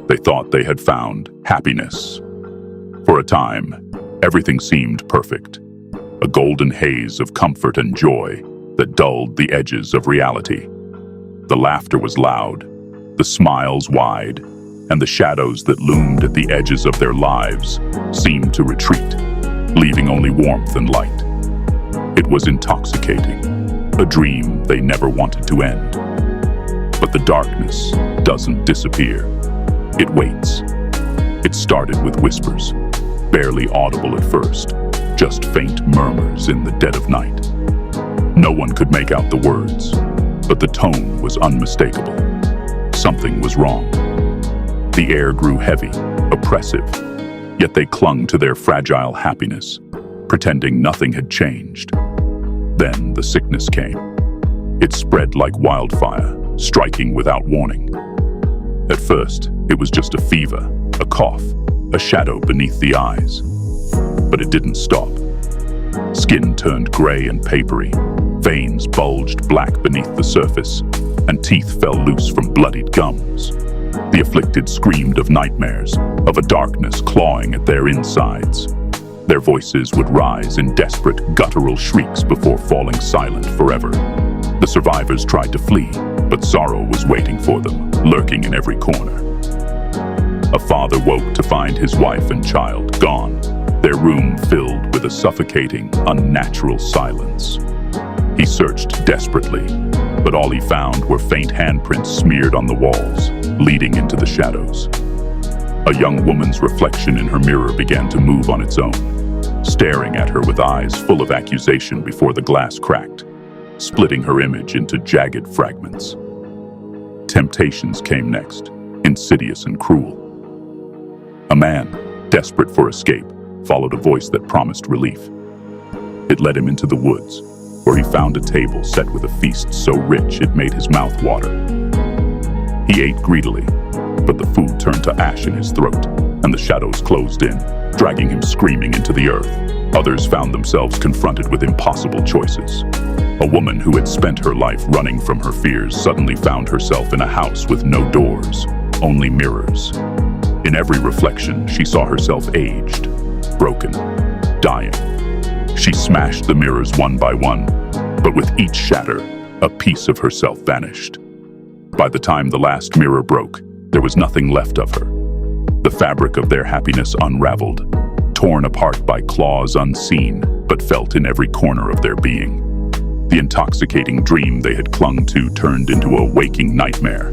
They thought they had found happiness. For a time, everything seemed perfect, a golden haze of comfort and joy that dulled the edges of reality. The laughter was loud, the smiles wide, and the shadows that loomed at the edges of their lives seemed to retreat, leaving only warmth and light. It was intoxicating, a dream they never wanted to end. But the darkness doesn't disappear. It waits. It started with whispers, barely audible at first, just faint murmurs in the dead of night. No one could make out the words, but the tone was unmistakable. Something was wrong. The air grew heavy, oppressive, yet they clung to their fragile happiness, pretending nothing had changed. Then the sickness came. It spread like wildfire, striking without warning. At first, it was just a fever, a cough, a shadow beneath the eyes. But it didn't stop. Skin turned gray and papery, veins bulged black beneath the surface, and teeth fell loose from bloodied gums. The afflicted screamed of nightmares, of a darkness clawing at their insides. Their voices would rise in desperate, guttural shrieks before falling silent forever. The survivors tried to flee, but sorrow was waiting for them, lurking in every corner. A father woke to find his wife and child gone, their room filled with a suffocating, unnatural silence. He searched desperately, but all he found were faint handprints smeared on the walls, leading into the shadows. A young woman's reflection in her mirror began to move on its own, staring at her with eyes full of accusation before the glass cracked, splitting her image into jagged fragments. Temptations came next, insidious and cruel. A man, desperate for escape, followed a voice that promised relief. It led him into the woods, where he found a table set with a feast so rich it made his mouth water. He ate greedily, but the food turned to ash in his throat, and the shadows closed in, dragging him screaming into the earth. Others found themselves confronted with impossible choices. A woman who had spent her life running from her fears suddenly found herself in a house with no doors, only mirrors. In every reflection, she saw herself aged, broken, dying. She smashed the mirrors one by one, but with each shatter, a piece of herself vanished. By the time the last mirror broke, there was nothing left of her. The fabric of their happiness unraveled, torn apart by claws unseen, but felt in every corner of their being. The intoxicating dream they had clung to turned into a waking nightmare,